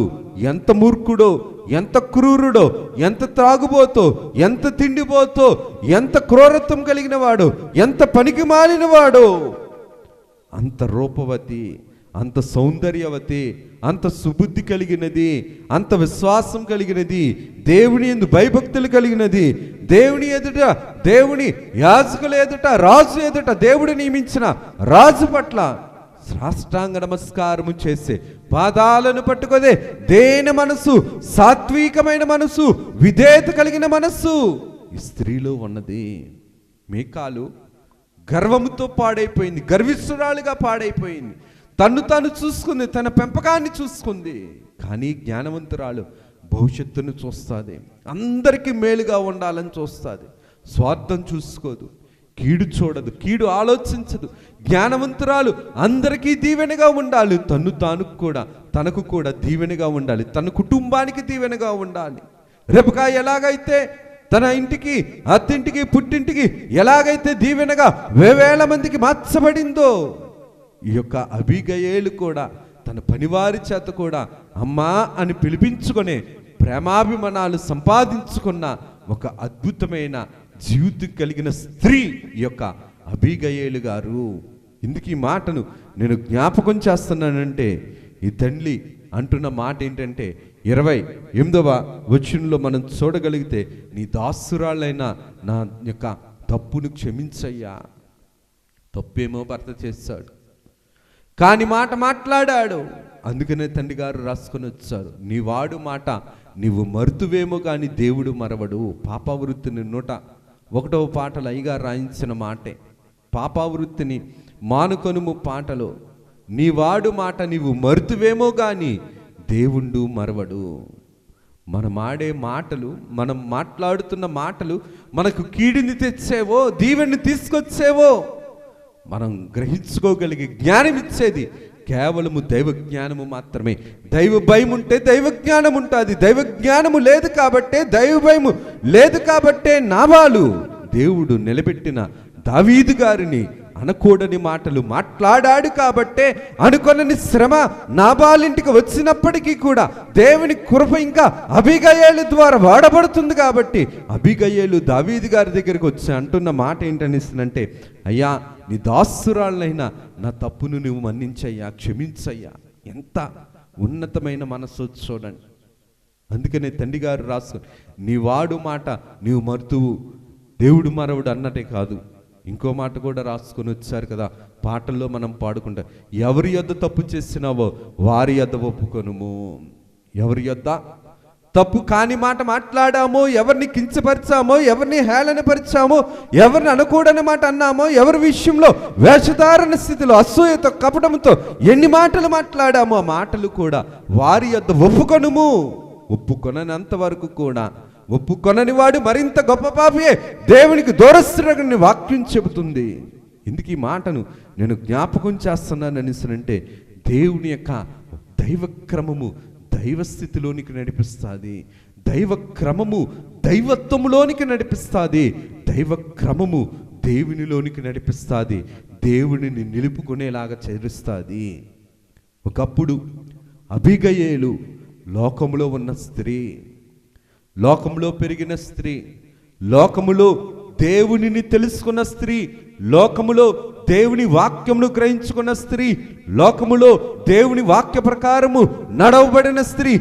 ఎంత మూర్ఖుడో, ఎంత క్రూరుడో, ఎంత త్రాగుబోతో, ఎంత తిండిపోతో, ఎంత క్రూరత్వం కలిగిన వాడో, ఎంత పనికి మాలిన వాడో, అంత రూపవతి, అంత సౌందర్యవతి, అంత సుబుద్ధి కలిగినది, అంత విశ్వాసం కలిగినది, దేవుని యందు భయభక్తులు కలిగినది, దేవుని ఎదుట, దేవుని యాజకుల ఎదుట, రాజు ఎదుట, దేవుడు నియమించిన రాజు పట్ల సాష్టాంగ నమస్కారము చేసే, పాదాలను పట్టుకోదే దేని మనసు, సాత్వికమైన మనసు, విధేయత కలిగిన మనస్సు ఈ స్త్రీలో ఉన్నది. మీకాలు గర్వముతో పాడైపోయింది, గర్విష్ఠురాలుగా పాడైపోయింది, తన్ను తాను చూసుకుంది, తన పెంపకాన్ని చూసుకుంది. కానీ జ్ఞానవంతురాలు భవిష్యత్తును చూస్తుంది, అందరికీ మేలుగా ఉండాలని చూస్తుంది, స్వార్థం చూసుకోదు, కీడు చూడదు, కీడు ఆలోచించదు. జ్ఞానవంతురాలు అందరికీ దీవెనగా ఉండాలి, తనకు కూడా దీవెనగా ఉండాలి, తన కుటుంబానికి దీవెనగా ఉండాలి. రెబెకా ఎలాగైతే తన ఇంటికి, అత్తింటికి, పుట్టింటికి ఎలాగైతే దీవెనగా వేవేల మందికి మార్చబడిందో, ఈ యొక్క అబీగయేలు కూడా తన పనివారి చేత కూడా అమ్మా అని పిలిపించుకునే ప్రేమాభిమానాలు సంపాదించుకున్న ఒక అద్భుతమైన జీవితం కలిగిన స్త్రీ ఈ యొక్క అబీగయేలు గారు. ఇందుకు ఈ మాటను నేను జ్ఞాపకం చేస్తున్నానంటే, ఈ తల్లి అంటున్న మాట ఏంటంటే, 28వ వచనంలో మనం చూడగలిగితే, నీ దాసురాలైన నా యొక్క తప్పును క్షమించయ్యా. తప్పేమో భర్త చేశాడు, కాని మాట మాట్లాడాడు. అందుకనే తండ్రి గారు రాసుకొని వచ్చారు, నీ వాడు మాట నీవు మరుతువేమో కానీ దేవుడు మరవడు. పాపావృత్తిని 101వ పాటలు అయ్యగారు రాయించిన మాటే. పాపావృత్తిని మానుకొనుము పాటలో, నీ వాడు మాట నీవు మరుతువేమో కానీ దేవుడు మరవడు. మనం ఆడే మాటలు, మనం మాట్లాడుతున్న మాటలు మనకు కీడుని తెచ్చేవో, దీవెని తీసుకొచ్చేవో, మనం గ్రహించుకోగలిగే జ్ఞానం ఇచ్చేది కేవలము దైవ జ్ఞానము మాత్రమే. దైవ భయం ఉంటే దైవ జ్ఞానం ఉంటుంది. దైవ జ్ఞానము లేదు కాబట్టే, దైవ భయము లేదు కాబట్టే నాబాలు దేవుడు నిలబెట్టిన దావీదు గారిని అనకూడని మాటలు మాట్లాడాడు కాబట్టే అనుకొనని శ్రమ నాబాలింటికి వచ్చినప్పటికీ కూడా దేవుని కృప ఇంకా అబీగయేలు ద్వారా వాడబడుతుంది. కాబట్టి అబీగయేలు దావీదు గారి దగ్గరికి వచ్చి అంటున్న మాట ఏంటనిస్తుందంటే, అయ్యా నీ దాసురాళ్ళైనా నా తప్పును నువ్వు మన్నించయ్యా, క్షమించయ్యా. ఎంత ఉన్నతమైన మనసు చూడండి. అందుకనే తండ్రి గారు రాసుకొని, నీ వాడు మాట నీవు మరుతువు దేవుడు మరవుడు అన్నట్టే కాదు, ఇంకో మాట కూడా రాసుకొని వచ్చారు కదా పాటల్లో మనం పాడుకుంటాం, ఎవరి యొద్ద తప్పు చేసినావో వారి యొద్ద ఒప్పుకొనుము. ఎవరి యొద్ద తప్పు కాని మాట మాట్లాడామో, ఎవరిని కించపరిచామో, ఎవరిని హేళనపరిచామో, ఎవరిని అనకూడని మాట అన్నామో, ఎవరి విషయంలో వేషధారణ స్థితిలో అసూయతో కపటంతో ఎన్ని మాటలు మాట్లాడామో ఆ మాటలు కూడా వారి యొద్ద ఒప్పుకొనుము. ఒప్పుకొనంత వరకు కూడా, ఒప్పుకొనని వాడు మరింత గొప్ప పాపియే, దేవునికి దూరస్తుడని వాక్యం చెబుతుంది. ఎందుకు ఈ మాటను నేను జ్ఞాపకం చేస్తున్నాను అనేసనంటే, దేవుని యొక్క దైవక్రమము దైవస్థితిలోనికి నడిపిస్తుంది, దైవక్రమము దైవత్వములోనికి నడిపిస్తుంది, దైవక్రమము దేవునిలోనికి నడిపిస్తుంది, దేవునిని నిలుపుకునేలాగా చేరుస్తుంది. ఒకప్పుడు అబీగయేలు లోకములో ఉన్న స్త్రీ, లోకములో పెరిగిన స్త్రీ, లోకములో దేవునిని తెలుసుకున్న స్త్రీ, లోకములో దేవుని వాక్యమును గ్రహించుకున్న స్త్రీ, లోకములో దేవుని వాక్య ప్రకారము నడవబడిన స్త్రీ,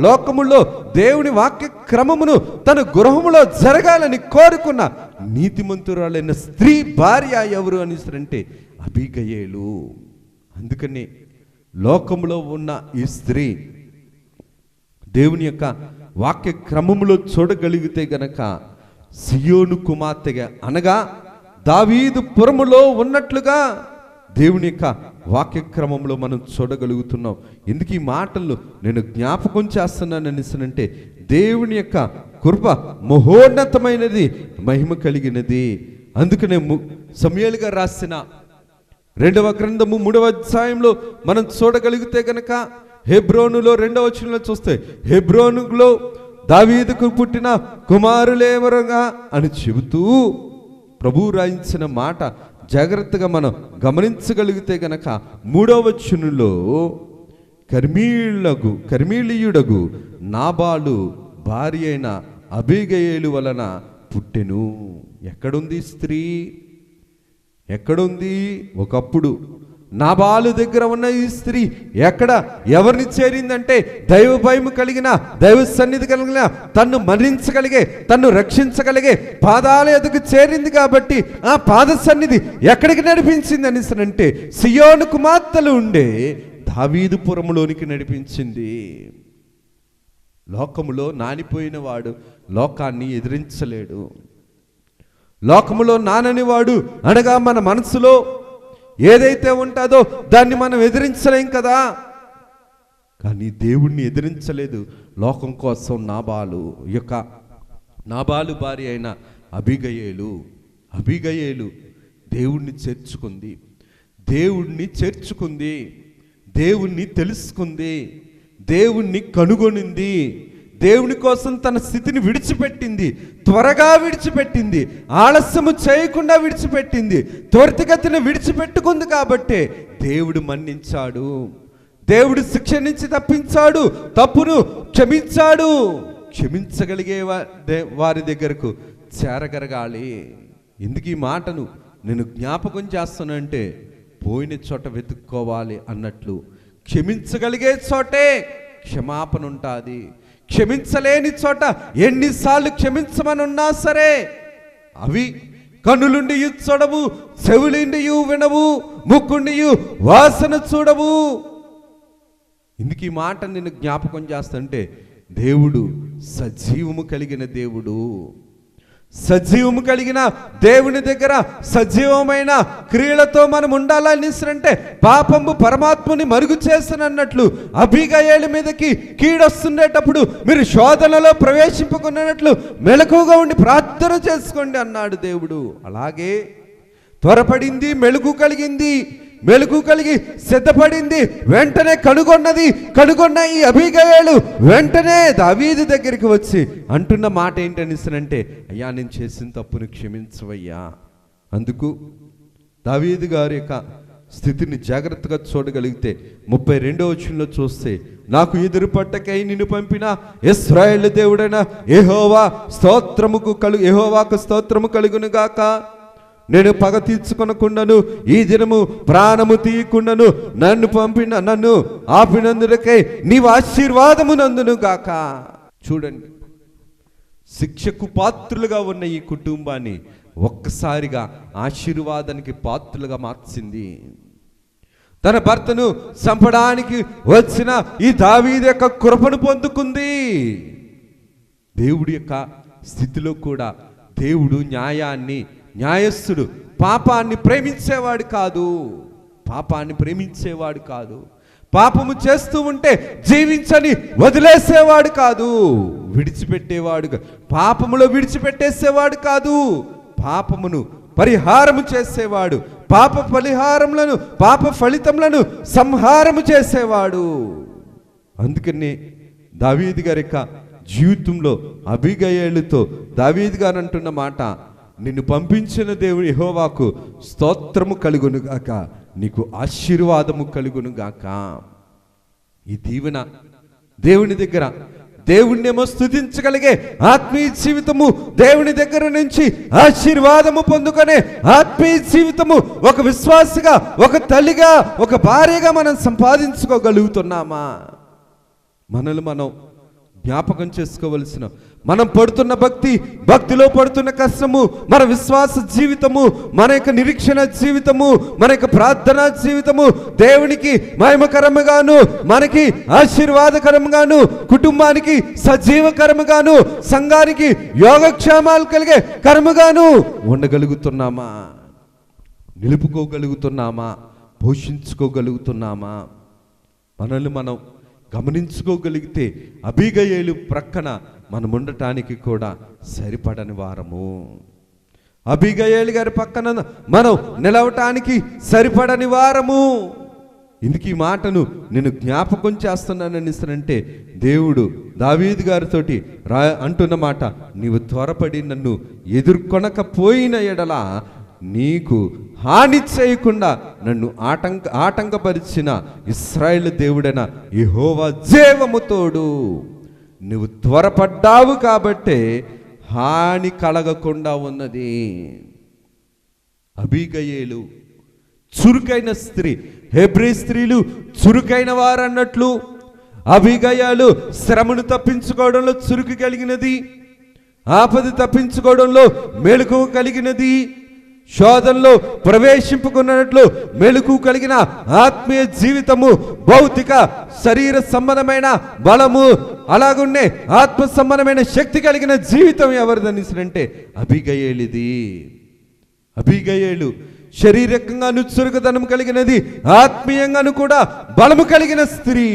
లోకములో దేవుని వాక్య క్రమమును తన గృహములో జరగాలని కోరుకున్న నీతిమంతురాలైన స్త్రీ భార్య ఎవరు అనేసరంటే అబీగయేలు. అందుకని లోకములో ఉన్న ఈ స్త్రీ దేవుని యొక్క వాక్య క్రమములో చూడగలిగితే గనక సియోను కుమార్తెగా, అనగా దావీదు పురములో ఉన్నట్లుగా దేవుని యొక్క వాక్య క్రమంలో మనం చూడగలుగుతున్నాం. ఎందుకు ఈ మాటలు నేను జ్ఞాపకం చేస్తున్నాను అనేసనంటే, దేవుని యొక్క కృప మహోన్నతమైనది, మహిమ కలిగినది. అందుకనే సమూయేలు గారు రాసిన 2వ గ్రంథము 3వ అధ్యాయంలో మనం చూడగలిగితే గనక హెబ్రోనులో 2వ వచనంలో చూస్తే, హెబ్రోనులో దావీదుకు పుట్టిన కుమారులేవరగా అని చెబుతూ ప్రభువు రాయించిన మాట జాగ్రత్తగా మనం గమనించగలిగితే గనక 3వ వచనంలో కర్మీలీయుడగు నాబాలు భార్య అయిన అబీగయేలు వలన పుట్టెను. ఎక్కడుంది స్త్రీ? ఎక్కడుంది? ఒకప్పుడు నాబాలు దగ్గర ఉన్న ఈ స్త్రీ ఎక్కడ ఎవరిని చేరిందంటే, దైవ భయము కలిగిన, దైవ సన్నిధి కలిగిన, తన్ను మరణించగలిగే, తన్ను రక్షించగలిగే పాదాల ఎదుగు చేరింది. కాబట్టి ఆ పాద సన్నిధి ఎక్కడికి నడిపించింది అనేసనంటే, సియోను కుమార్తెలు ఉండే దావీదుపురములోనికి నడిపించింది. లోకములో నానిపోయిన వాడు లోకాన్ని ఎదిరించలేడు. లోకములో నానని వాడు, అనగా మన మనసులో ఏదైతే ఉంటుందో దాన్ని మనం ఎదిరించలేం కదా. కానీ దేవుణ్ణి ఎదిరించలేదు లోకం కోసం నాబాలు భార్య అయిన అబీగయేలు దేవుణ్ణి చేర్చుకుంది, దేవుణ్ణి తెలుసుకుంది, దేవుణ్ణి కనుగొనింది, దేవుని కోసం తన స్థితిని విడిచిపెట్టింది, త్వరగా విడిచిపెట్టింది, ఆలస్యము చేయకుండా విడిచిపెట్టింది, త్వరితగతిన విడిచిపెట్టుకుంది. కాబట్టే దేవుడు మన్నించాడు, దేవుడు శిక్ష నుంచి తప్పించాడు, తప్పును క్షమించాడు. క్షమించగలిగే వారి దగ్గరకు చేరగలగాలి. ఎందుకు ఈ మాటను నేను జ్ఞాపకం చేస్తానంటే, పోయిన చోట వెతుక్కోవాలి అన్నట్లు, క్షమించగలిగే చోటే క్షమాపణ ఉంటుంది. క్షమించలేని చోట ఎన్నిసార్లు క్షమించమని ఉన్నా సరే అవి కన్నులుండి చూడవు, చెవులుండి వినవు, ముక్కుండి వాసన చూడవు. ఇందుకు ఈ మాట నేను జ్ఞాపకం చేస్తుంటే, దేవుడు సజీవము కలిగిన దేవుడు. సజీవము కలిగిన దేవుని దగ్గర సజీవమైన క్రియలతో మనం ఉండాలనిసరంటే, పాపము పరమాత్మని మరుగు చేస్తున్నట్లు అబీగయేలు మీదకి కీడొస్తుండేటప్పుడు మీరు శోధనలో ప్రవేశింపుకున్నట్లు మెలకుగా ఉండి ప్రార్థన చేసుకోండి అన్నాడు దేవుడు. అలాగే త్వరపడింది, మెలుగు కలిగి సిద్ధపడింది, వెంటనే కనుగొన్న ఈ అబీగయేలు వెంటనే దావీదు దగ్గరికి వచ్చి అంటున్న మాట ఏంటనిసనంటే, అయ్యా నేను చేసిన తప్పును క్షమించవయ్యా. అందుకు దావీదు గారి యొక్క స్థితిని జాగ్రత్తగా చూడగలిగితే 32వ వచనంలో చూస్తే, నాకు ఎదురు పట్టకై నిన్ను పంపిన ఇశ్రాయేలు దేవుడైన యెహోవాకు స్తోత్రము కలుగును గాక. నేను పగ తీర్చుకొనకుండాను ఈ దినము ప్రాణము తీయకుండాను నన్ను ఆపినందులకై నీవు ఆశీర్వాదము నందును గాక. చూడండి, శిక్షకు పాత్రులుగా ఉన్న ఈ కుటుంబాన్ని ఒక్కసారిగా ఆశీర్వాదానికి పాత్రులుగా మార్చింది. తన భర్తను చంపడానికి వచ్చిన ఈ దావీదు యొక్క కృపను పొందుకుంది. దేవుడి యొక్క స్థితిలో కూడా దేవుడు న్యాయస్థుడు. పాపాన్ని ప్రేమించేవాడు కాదు. పాపము చేస్తూ ఉంటే జీవించని వదిలేసేవాడు కాదు, పాపములో విడిచిపెట్టేసేవాడు కాదు, పాపమును పరిహారము చేసేవాడు, పాప ఫలితములను సంహారము చేసేవాడు. అందుకని దావీదు గారి యొక్క జీవితంలో అబీగయీలుతో దావీదు గారు అంటున్న మాట, నిన్ను పంపించిన దేవుడు యెహోవాకు స్తోత్రము కలుగును గాక, నీకు ఆశీర్వాదము కలుగును గాక. ఈ దీవెన దేవుని దగ్గర, దేవుణ్ణేమో స్తుతించగలిగే ఆత్మీయ జీవితము, దేవుని దగ్గర నుంచి ఆశీర్వాదము పొందుకునే ఆత్మీయ జీవితము ఒక విశ్వాసిగా, ఒక తల్లిగా, ఒక భార్యగా మనం సంపాదించుకోగలుగుతున్నామా? మనల్ని మనం జ్ఞాపకం చేసుకోవలసిన, మనం పడుతున్న భక్తిలో పడుతున్న కష్టము, మన విశ్వాస జీవితము, మన యొక్క నిరీక్షణ జీవితము, మన యొక్క ప్రార్థనా జీవితము దేవునికి మహిమకరముగాను, మనకి ఆశీర్వాదకరముగాను, కుటుంబానికి సజీవకరముగాను, సంఘానికి యోగక్షేమాలు కలిగే కరముగాను ఉండగలుగుతున్నామా? నిలుపుకోగలుగుతున్నామా? పోషించుకోగలుగుతున్నామా? మనల్ని మనం గమనించుకోగలిగితే అబీగయీలు ప్రక్కన మనం ఉండటానికి కూడా సరిపడని వారము. అబీగయీలు గారి పక్కన మనం నిలవటానికి సరిపడని వారము. ఇందుకు ఈ మాటను నేను జ్ఞాపకం చేస్తున్నానంటే, దేవుడు దావీదు గారితో అంటున్న మాట, నీవు త్వరపడి నన్ను ఎదుర్కొనకపోయిన ఎడల నీకు హాని చేయకుండా నన్ను ఆటంకపరిచిన ఇశ్రాయేలు దేవుడైన యెహోవా జీవము తోడు. నువ్వు త్వరపడ్డావు కాబట్టే హాని కలగకుండా ఉన్నది. అబీగయీలు చురుకైన స్త్రీ. హెబ్రీ స్త్రీలు చురుకైన వారు అన్నట్లు అబీగయీలు శ్రమను తప్పించుకోవడంలో చురుకు కలిగినది, ఆపద తప్పించుకోవడంలో మెలకువ కలిగినది, శోధనలో ప్రవేశింపుకున్నట్లు మెలకువ కలిగిన ఆత్మీయ జీవితము, భౌతిక శరీర సంబంధమైన బలము, అలాగున్నే ఆత్మ సంబంధమైన శక్తి కలిగిన జీవితం ఎవరిదనిసరంటే అబీగయీలుది. అబీగయీలు శారీరకంగాను చురుకుదనం కలిగినది, ఆత్మీయంగాను కూడా బలము కలిగిన స్త్రీ.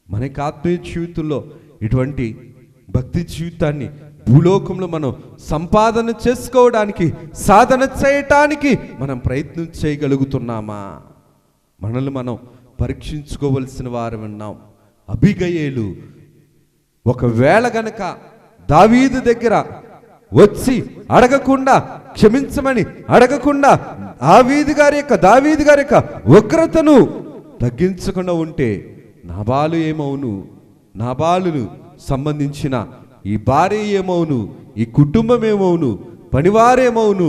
మనకి ఆత్మీయ జీవితంలో ఇటువంటి భక్తి జీవితాన్ని భూలోకంలో మనం సంపాదన చేసుకోవడానికి, సాధన చేయటానికి మనం ప్రయత్నం చేయగలుగుతున్నామా? మనల్ని మనం పరీక్షించుకోవలసిన వారు ఉన్నాం. అబీగయీలు ఒకవేళ గనక దావీదు దగ్గర వచ్చి అడగకుండా, క్షమించమని అడగకుండా దావీదు గారి యొక్క ఉగ్రతను తగ్గించకుండా ఉంటే నాబాలును సంబంధించిన ఈ భార్య ఏమవును, ఈ కుటుంబం ఏమవును, పనివారేమవును,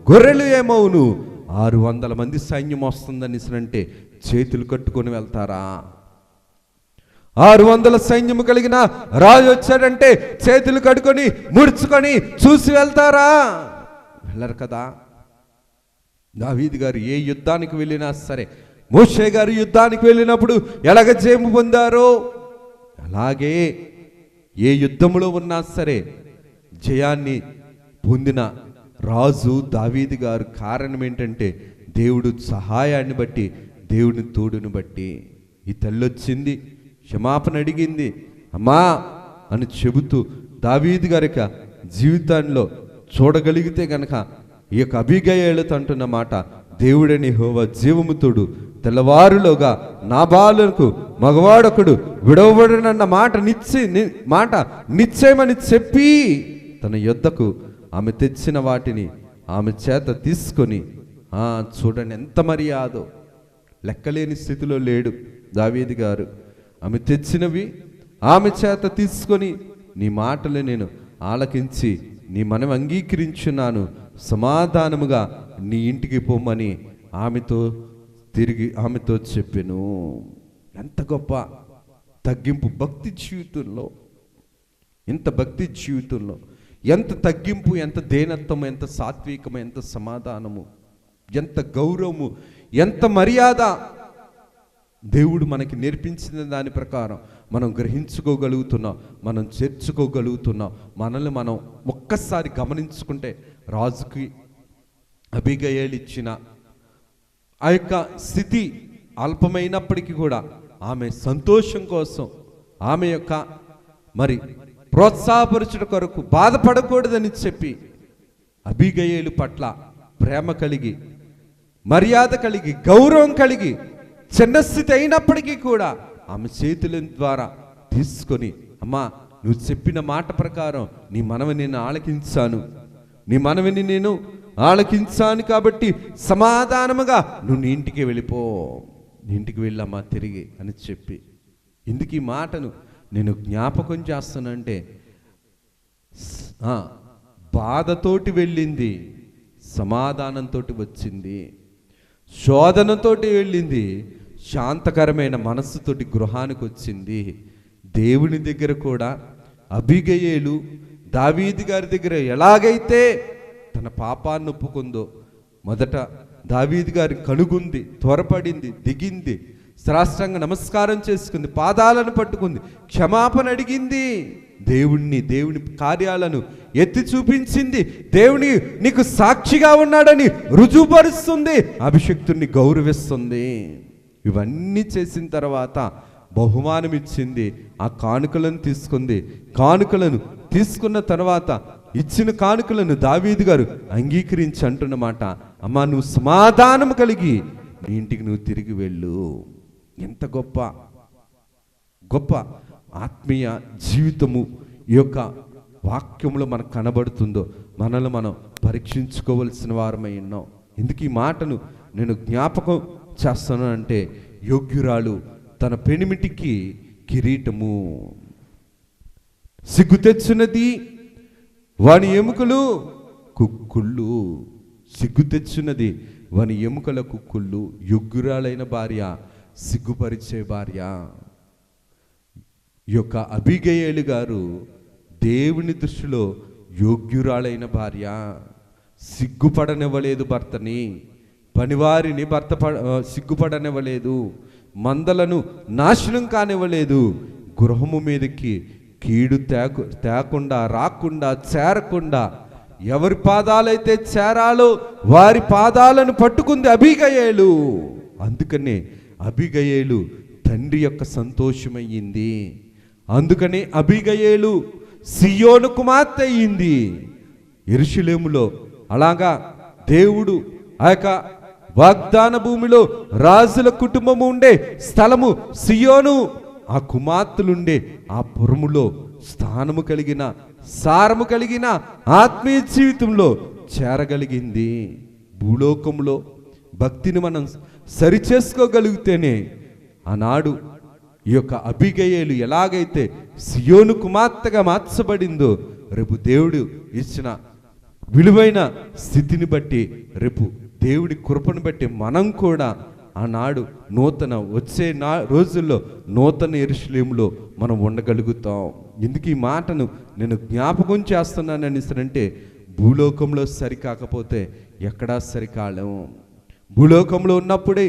గొర్రెలు ఏమవును? 600 మంది సైన్యం వస్తుందనిసరంటే చేతులు కట్టుకొని వెళ్తారా? 600 సైన్యము కలిగిన రాజు వచ్చాడంటే చేతులు కట్టుకొని ముడుచుకొని చూసి వెళ్తారా? వెళ్ళరు కదా. దావీదు గారు ఏ యుద్ధానికి వెళ్ళినా సరే, మోషే గారు యుద్ధానికి వెళ్ళినప్పుడు ఎలాగ జయము పొందారో అలాగే ఏ యుద్ధములో ఉన్నా సరే జయాన్ని పొందిన రాజు దావీదు గారు. కారణం ఏంటంటే దేవుడు సహాయాన్ని బట్టి, దేవుని తోడును బట్టి. ఈ తల్లి వచ్చింది, క్షమాపణ అడిగింది, అమ్మా అని చెబుతూ దావీదు గారి జీవితాల్లో చూడగలిగితే గనక ఈ యొక్క అబీగయీలుతో అంటున్న మాట, దేవుడని యెహోవా జీవము తోడు, తెల్లవారులోగా నాబాలుకు మగవాడొకడు విడవబడనన్న మాట నిశ్చయమని చెప్పి తన యొద్దకు ఆమె తెచ్చిన వాటిని ఆమె చేత తీసుకొని చూడండి ఎంత మర్యాదో, లెక్కలేని స్థితిలో లేడు దావీదు గారు. ఆమె తెచ్చినవి ఆమె చేత తీసుకొని, నీ మాటలు నేను ఆలకించి నీ మనవి అంగీకరించున్నాను, సమాధానముగా నీ ఇంటికి పొమ్మని ఆమెతో చెప్పెను. ఎంత గొప్ప తగ్గింపు భక్తి జీవితంలో, ఎంత భక్తి జీవితంలో ఎంత తగ్గింపు, ఎంత దేనత్వం, ఎంత సాత్వికము, ఎంత సమాధానము, ఎంత గౌరవము, ఎంత మర్యాద దేవుడు మనకి నేర్పించిన దాని ప్రకారం మనం గ్రహించుకోగలుగుతున్నాం, మనం చేర్చుకోగలుగుతున్నాం. మనల్ని మనం ఒక్కసారి గమనించుకుంటే, రాజుకి అబీగయీలు ఇచ్చిన ఆ యొక్క స్థితి అల్పమైనప్పటికీ కూడా ఆమె సంతోషం కోసం, ఆమె యొక్క మరి ప్రోత్సాహపరచుట కొరకు బాధపడకూడదని చెప్పి అబీగయీలు పట్ల ప్రేమ కలిగి, మర్యాద కలిగి, గౌరవం కలిగి, చిన్న స్థితి అయినప్పటికీ కూడా ఆమె చేతుల ద్వారా తీసుకొని, అమ్మా నువ్వు చెప్పిన మాట ప్రకారం నీ మనవిని నేను ఆలకించాను, నీ మనవిని నేను ఆలకించాను కాబట్టి సమాధానముగా నువ్వు నీ ఇంటికి వెళ్ళిపో, నీ ఇంటికి వెళ్ళమ్మా తిరిగి అని చెప్పి. ఇందుకు ఈ మాటను నేను జ్ఞాపకం చేస్తానంటే, బాధతోటి వెళ్ళింది, సమాధానంతో వచ్చింది, శోధనతోటి వెళ్ళింది, శాంతకరమైన మనస్సుతోటి గృహానికి వచ్చింది. దేవుని దగ్గర కూడా అబీగయీలు దావీదు గారి దగ్గర ఎలాగైతే తన పాపాన్ని ఒప్పుకుందో, మొదట దావీదు గారి కనుగొంది, త్వరపడింది, దిగింది, సాష్టాంగ నమస్కారం చేసుకుంది, పాదాలను పట్టుకుంది, క్షమాపణ అడిగింది, దేవుని కార్యాలను ఎత్తి చూపించింది, దేవుని నీకు సాక్షిగా ఉన్నాడని రుజువుపరుస్తుంది, అభిషక్తుని గౌరవిస్తుంది. ఇవన్నీ చేసిన తర్వాత బహుమానం ఇచ్చింది, ఆ కానుకలను తీసుకుంది. కానుకలను తీసుకున్న తర్వాత ఇచ్చిన కానుకలను దావీదు గారు అంగీకరించి అంటున్నమాట, అమ్మా నువ్వు సమాధానం కలిగి నీ ఇంటికి నువ్వు తిరిగి వెళ్ళు. ఎంత గొప్ప గొప్ప ఆత్మీయ జీవితము ఈ యొక్క వాక్యంలో మనకు కనబడుతుందో మనల్ని మనం పరీక్షించుకోవలసిన వారమై ఉన్నాం. ఎందుకు ఈ మాటను నేను జ్ఞాపకం చేస్తాను అంటే, యోగ్యురాలు తన పెనిమిటికి కిరీటము, సిగ్గు తెచ్చినది వాని ఎముకలు కుక్కుళ్ళు, సిగ్గు తెచ్చినది వాని ఎముకల కుక్కుళ్ళు. యోగ్యురాలైన భార్య, సిగ్గుపరిచే భార్య. ఈ యొక్క అబీగయీలు గారు దేవుని దృష్టిలో యోగ్యురాలైన భార్య. సిగ్గుపడనివ్వలేదు భర్తని, పనివారిని సిగ్గుపడనివ్వలేదు, మందలను నాశనం కానివ్వలేదు, గృహము మీదకి కీడు తేకుండా, రాకుండా, చేరకుండా, ఎవరి పాదాలైతే చేరాలో వారి పాదాలను పట్టుకుంది అబీగయీలు. అందుకనే అబీగయీలు తండ్రి యొక్క సంతోషమయ్యింది. అందుకనే అబీగయీలు సియోను కుమార్తె అయ్యింది. యెరూషలేములో అలాగా దేవుడు ఆ యొక్క వాగ్దాన భూమిలో రాజుల కుటుంబము ఉండే స్థలము సియోను, ఆ కుమార్తెలుండే ఆ పురములో స్థానము కలిగిన, సారము కలిగిన ఆత్మీయ జీవితంలో చేరగలిగింది. భూలోకంలో భక్తిని మనం సరిచేసుకోగలిగితేనే ఆనాడు ఈ యొక్క అబీగయీలు ఎలాగైతే సియోను కుమార్తెగా మార్చబడిందో, రేపు దేవుడు ఇచ్చిన విలువైన స్థితిని బట్టి, రేపు దేవుడి కృపను బట్టి మనం కూడా ఆనాడు వచ్చే రోజుల్లో నూతన యెరూషలేములో మనం ఉండగలుగుతాం. ఎందుకు ఈ మాటను నేను జ్ఞాపకం చేస్తున్నానని అంటే, భూలోకంలో సరికాకపోతే ఎక్కడా సరికాలేము. భూలోకంలో ఉన్నప్పుడే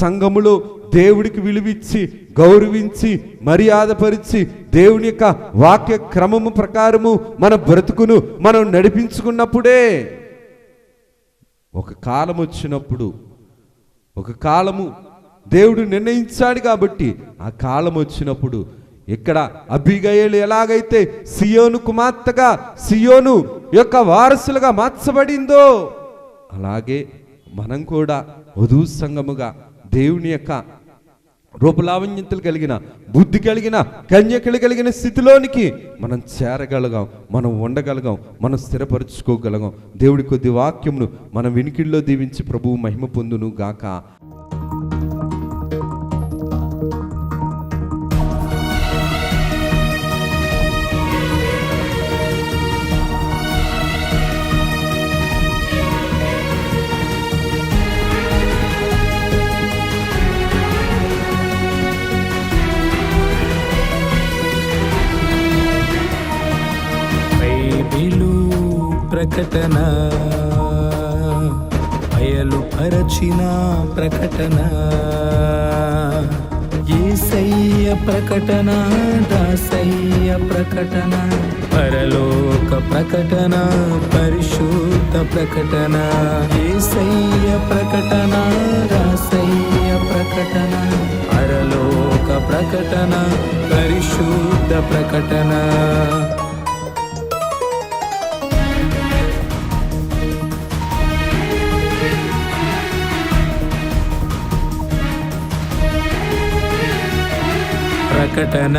సంఘములో దేవుడికి విలువిచ్చి, గౌరవించి, మర్యాదపరిచి, దేవుని యొక్క వాక్య క్రమము ప్రకారము మన బ్రతుకును మనం నడిపించుకున్నప్పుడే, ఒక కాలం వచ్చినప్పుడు, ఒక కాలము దేవుడు నిర్ణయించాడు కాబట్టి ఆ కాలం వచ్చినప్పుడు ఇక్కడ అబీగయీలు ఎలాగైతే సియోను కుమార్తెగా, సియోను యొక్క వారసులుగా మార్చబడిందో, అలాగే మనం కూడా వధూ సంఘముగా దేవుని యొక్క రూపలావణ్యతలు కలిగిన, బుద్ధి కలిగిన, కన్యకలు కలిగిన స్థితిలోనికి మనం చేరగలగాం, మనం ఉండగలగాం, మనం స్థిరపరచుకోగలగాం. దేవుడి కొద్ది వాక్యమును మనం వినికిడిలో దీవించి ప్రభువు మహిమ పొందును గాక. ప్రకటన, బయలుపరచిన ప్రకటన, యేసయ్య ప్రకటన, దాసయ్య ప్రకటన, పరలోక ప్రకటన, పరిశుద్ధ ప్రకటన, యేసయ్య ప్రకటన, దాసయ్య ప్రకటన, పరలోక ప్రకటన, పరిశుద్ధ ప్రకటన. ప్రకటన,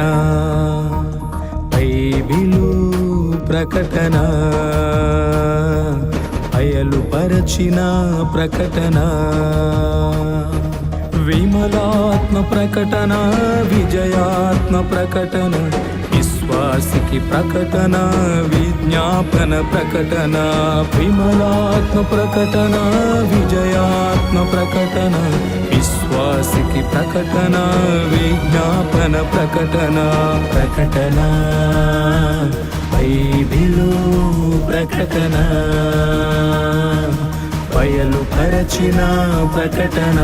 బైబిలు ప్రకటన, బయలుపరచిన ప్రకటన, విమలాత్మ ప్రకటన, విజయాత్మ ప్రకటన, విశ్వాసికి ప్రకటన, విజ్ఞాపన ప్రకటన, విమలాత్మ ప్రకటన, విజయాత్మ ప్రకటన, విశ్వాసికి ప్రకటన, విజ్ఞాపన ప్రకటన. ప్రకటన, బైబిలు ప్రకటన, బయలుపరచిన ప్రకటన.